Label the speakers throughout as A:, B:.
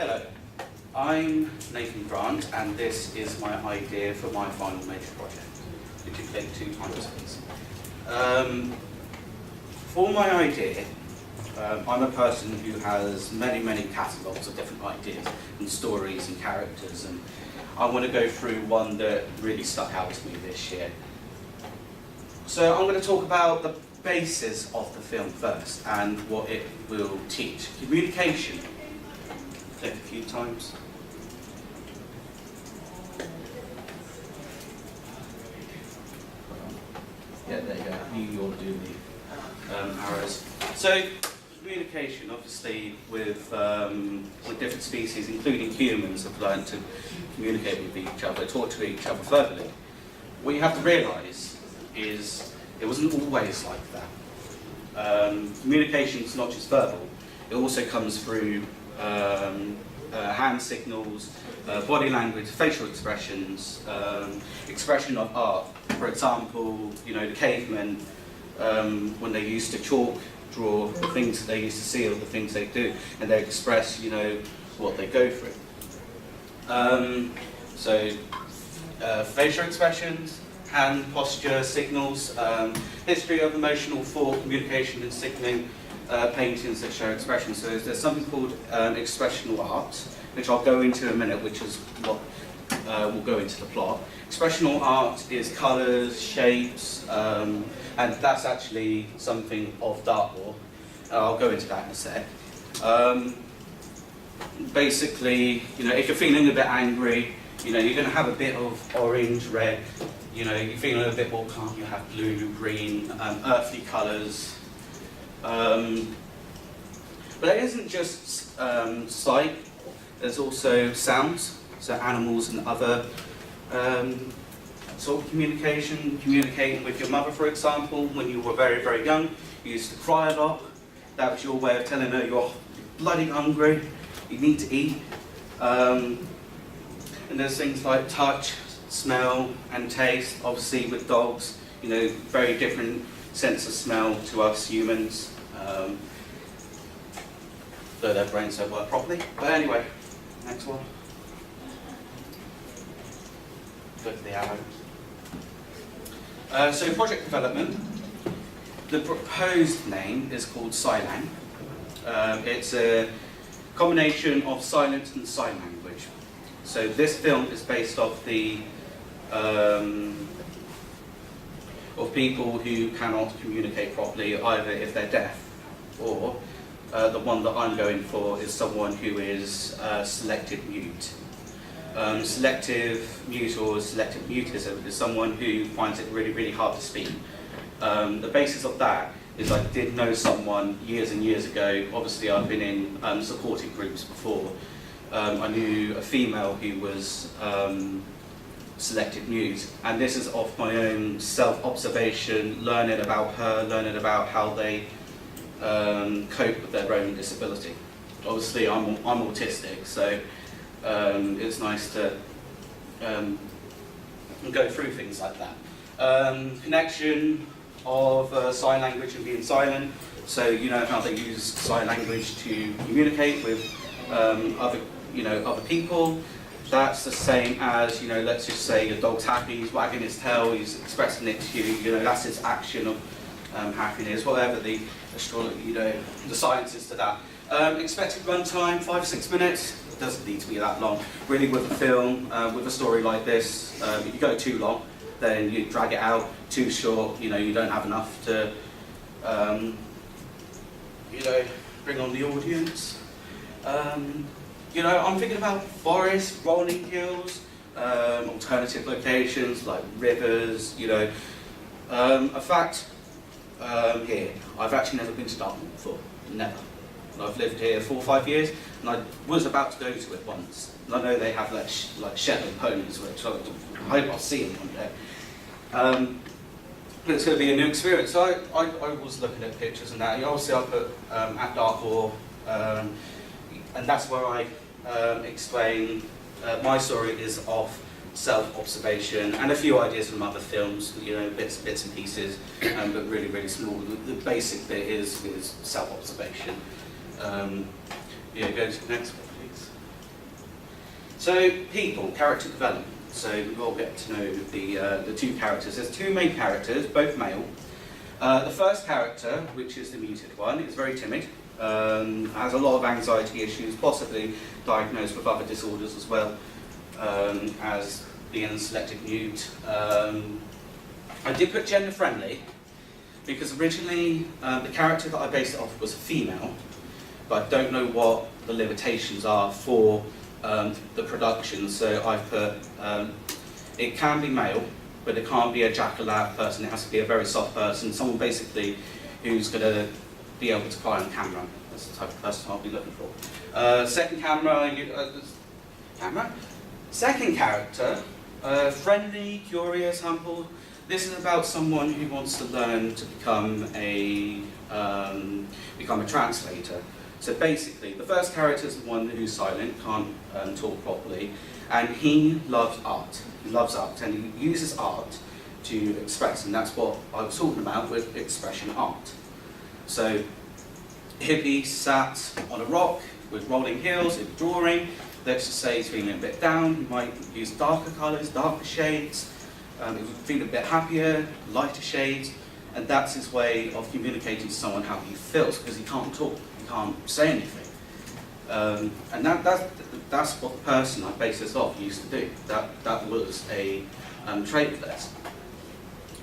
A: Hello, I'm Nathan Grant, and this is my idea for my final major project. Could you click 2 times, please? For my idea, I'm a person who has many catalogues of different ideas and stories and characters, and I want to go through one that really stuck out to me this year. So I'm going to talk about the basis of the film first and what it will teach. Communication. Click a few times. Yeah, there you go. You ought to do the arrows. So, communication, obviously, with different species, including humans, have learned to communicate with each other, talk to each other verbally. What you have to realise is it wasn't always like that. Communication is not just verbal; it also comes through hand signals, body language, facial expressions, expression of art. For example, the cavemen, when they used to chalk draw the things that they used to see or the things they do, and they express, what they go through. Facial expressions, hand posture, signals, history of emotional thought, communication and signaling, paintings that show expression. So there's something called expressional art, which I'll go into in a minute, which is what will go into the plot. Expressional art is colours, shapes, and that's actually something of dartboard. I'll go into that in a sec. Basically, if you're feeling a bit angry, you're going to have a bit of orange, red. You're feeling a bit more calm, you have blue, green, earthly colours. But it isn't just sight, there's also sounds, so animals and other sort of communication. Communicating with your mother, for example, when you were very young, you used to cry a lot. That was your way of telling her you're bloody hungry, you need to eat. And there's things like touch, smell and taste. Obviously with dogs, very different sense of smell to us humans. Though their brains don't work properly. But anyway, next one. Go to the arrow. So project development. The proposed name is called Scilang. It's a combination of silent and sign language. So this film is based off the of people who cannot communicate properly, either if they're deaf, or the one that I'm going for is someone who is selective mute. Selective mute or selective mutism is someone who finds it really hard to speak. The basis of that is I did know someone years and years ago. Obviously I've been in supporting groups before. I knew a female who was selective mute, and this is off my own self-observation, learning about her, learning about how they cope with their own disability. Obviously I'm autistic, so it's nice to go through things like that. Connection of sign language and being silent, so you know how they use sign language to communicate with other people. That's the same as, let's just say your dog's happy, he's wagging his tail, he's expressing it to you, that's his action of happiness, whatever the astrology, the science is to that. Expected run time, 5-6 minutes. It doesn't need to be that long. Really, with a film, with a story like this, if you go too long, then you drag it out. Too short, you don't have enough to, bring on the audience. I'm thinking about forests, rolling hills, alternative locations like rivers. A fact here, I've actually never been to Dartmoor before, never. I've lived here 4 or 5 years, and I was about to go to it once. And I know they have like Shetland ponies, which I hope I'll see them one day. But it's going to be a new experience. So I was looking at pictures and that. Obviously I put at Dartmoor, and that's where I explain my story is of self-observation and a few ideas from other films, bits and pieces, but really small. The basic bit is self-observation. Go to the next one, please. So people, character development. So we'll get to know the two characters. There's two main characters, both male. The first character, which is the muted one, is very timid, has a lot of anxiety issues, possibly diagnosed with other disorders as well, as being selected mute. I did put gender friendly because originally the character that I based it off was a female, but I don't know what the limitations are for the production, so I've put it can be male, but it can't be a jack-o'-lantern person. It has to be a very soft person, someone basically who's going to be able to cry on camera. That's the type of person I'll be looking for. Second Second character, friendly, curious, humble. This is about someone who wants to learn to become a translator. So basically, the first character is the one who's silent, can't talk properly, and he loves art. He loves art, and he uses art to express, and that's what I was talking about with expression art. So, hippie sat on a rock with rolling hills, in drawing. Let's just say he's feeling a bit down. He might use darker colours, darker shades. He would feel a bit happier, lighter shades, and that's his way of communicating to someone how he feels, because he can't talk. Can't say anything, and that's what the person I based this off used to do. That was a trait of theirs.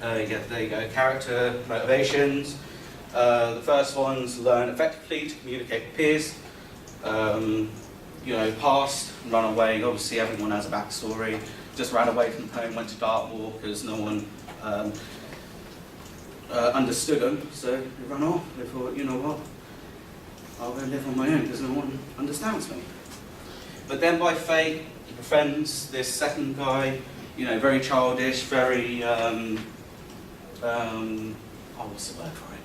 A: Yeah, there you go. Character motivations. The first one's learn effectively to communicate with peers. Past, run away. Obviously, everyone has a backstory. Just ran away from home, went to Dartmoor because no one understood him, so he ran off. They thought, you know what? I'll go live on my own because no one understands me. But then by fate, he befriends this second guy, very childish, very, what's the word for it?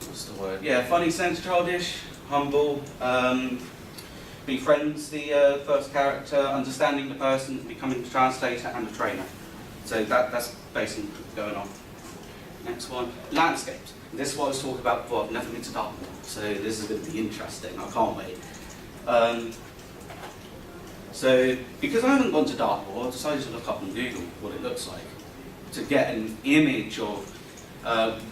A: What's the word? Yeah, funny sense, childish, humble, befriends the first character, understanding the person, becoming a translator and a trainer. So that's basically what's going on. Next one, landscapes. This is what I was talking about before. I've never been to Dartmoor, so this is going to be interesting. I can't wait. So, because I haven't gone to Dartmoor, I decided to look up on Google what it looks like to get an image of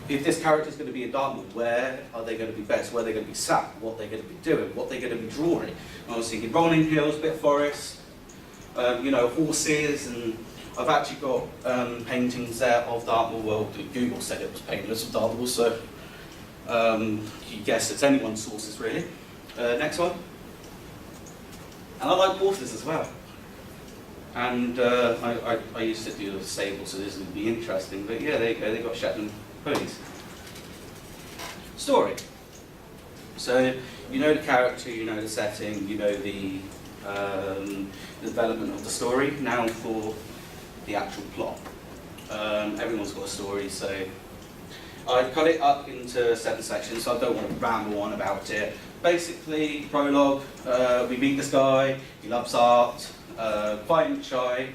A: if this character is going to be in Dartmoor, where are they going to be based, where they're going to be sat, what they're going to be doing, what they're going to be drawing. I was thinking rolling hills, bit of forest, horses, and I've actually got paintings there of Dartmoor. Well, Google said it was paintless of Dartmoor, so you guess it's anyone's sources really. Next one. And I like horses as well. And I used to do the stable, so this would be interesting. But yeah, there you go, they got Shetland ponies. Story. So you know the character, you know the setting, you know the development of the story. Now for the actual plot. Everyone's got a story, so I've cut it up into 7 sections, so I don't want to ramble on about it. Basically, prologue, we meet this guy, he loves art, quite shy,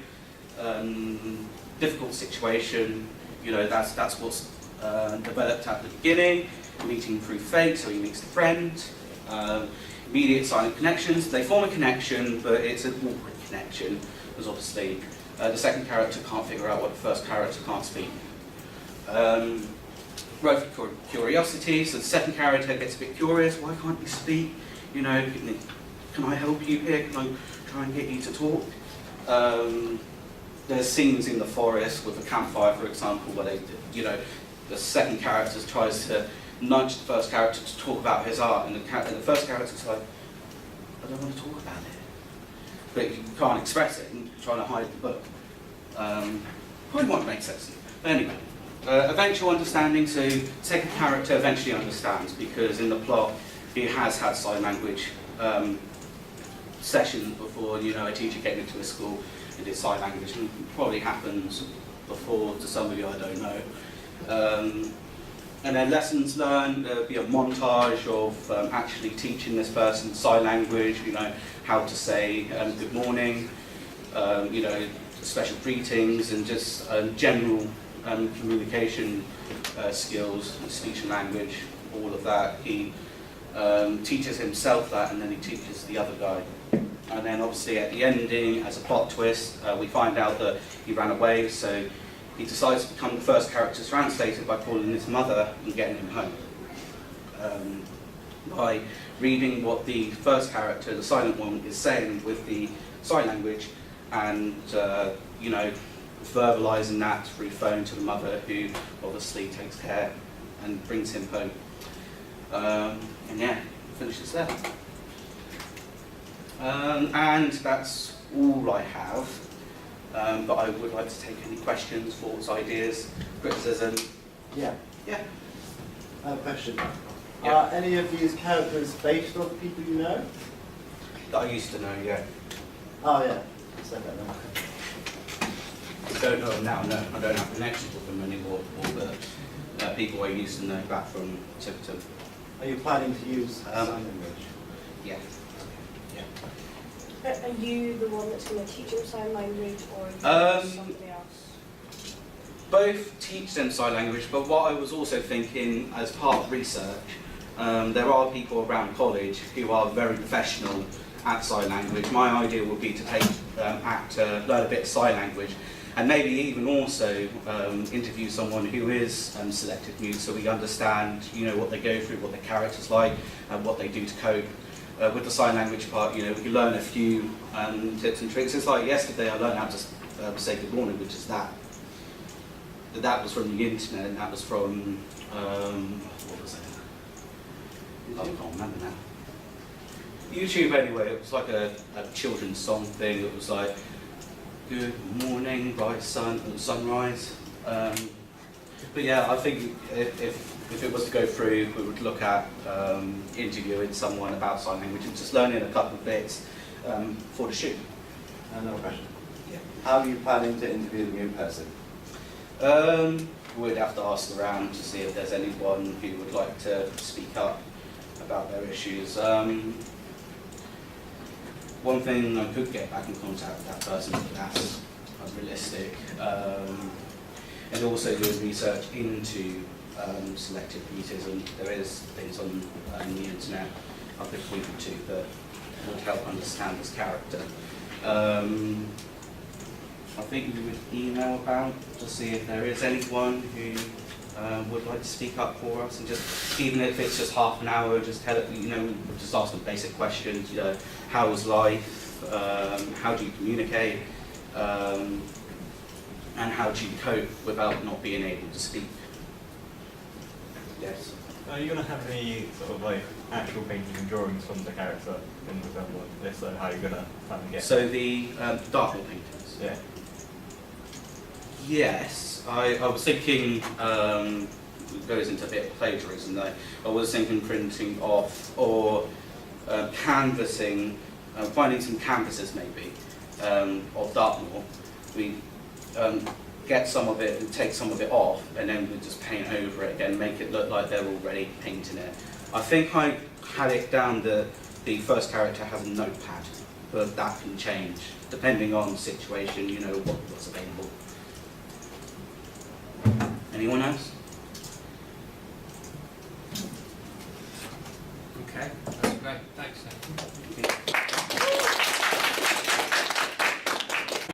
A: difficult situation, that's what's developed at the beginning, meeting through fate, so he meets the friend, immediate silent connections. They form a connection, but it's an awkward connection, because obviously the second character can't figure out what the first character can't speak. Growth of curiosity, so the second character gets a bit curious, why can't you speak? Can I help you here? Can I try and get you to talk? There's scenes in the forest with a campfire, for example, where the second character tries to nudge the first character to talk about his art, and the first character's like, I don't want to talk about it. But you can't express it and trying to hide the book. Probably won't make sense. But anyway, eventual understanding, so second character eventually understands, because in the plot he has had sign language sessions before. A teacher came into a school and did sign language, and it probably happens before to some of you, I don't know. And then lessons learned, there'll be a montage of actually teaching this person sign language, how to say good morning, special greetings, and just general communication skills, speech and language, all of that. He teaches himself that, and then he teaches the other guy. And then obviously at the ending, as a plot twist, we find out that he ran away, so he decides to become the first character translated by calling his mother and getting him home. By reading what the first character, the silent one, is saying with the sign language, and you know, verbalising that through phone to the mother, who obviously takes care and brings him home. And yeah, finishes there. And that's all I have. But I would like to take any questions, thoughts, ideas, criticism.
B: Yeah.
A: Yeah.
B: I have a question.
A: Yeah.
B: Are any of these characters based on people you know?
A: That I used to know, yeah.
B: Oh yeah. Said that now.
A: I don't know them now, no. I don't have connections with them anymore, or the people I used to know back from Tipton.
B: Are you planning to use sign language?
A: Yeah.
C: Are you the one that's going to teach them sign language, or are you somebody else?
A: Both teach them sign language, but what I was also thinking as part of research, there are people around college who are very professional at sign language. My idea would be to take learn a bit of sign language, and maybe even also interview someone who is selective mute, so we understand, you know, what they go through, what their character's like, and what they do to cope. With the sign language part, you know, we can learn a few tips and tricks. It's like yesterday I learned how to say good morning, which is that. That was from the internet, and that was from, what was it? I can't remember now. YouTube anyway, it was like a children's song thing. It was like, good morning, bright sun, and sunrise. But yeah, I think if it was to go through, we would look at interviewing someone about sign language and just learning a couple of bits for the shoot.
B: Another question.
A: Yeah.
B: How are you planning to interview the new person?
A: We'd have to ask around to see if there's anyone who would like to speak up about their issues. One thing I could get back in contact with that person, but that's unrealistic. And also doing research into selective mutism. There is things on the internet I could point you to that would help understand this character. I think we would email about to see if there is anyone who would like to speak up for us, and just, even if it's just half an hour, just tell it, you know, just ask them basic questions. You know, how was life? How do you communicate? And how do you cope without not being able to speak? Yes.
D: Are you going to have any sort of like actual paintings and drawings from the character in the film like this? So how are you going to try and get?
A: So the dark wood paintings.
D: Yeah.
A: Yes, I was thinking. It goes into a bit of plagiarism though. I was thinking printing off or canvassing, finding some canvases maybe of Dartmoor. We get some of it and take some of it off, and then we just paint over it again, make it look like they're already painting it. I think I had it down that the first character has a notepad, but that can change depending on the situation, you know, what's available. Anyone else?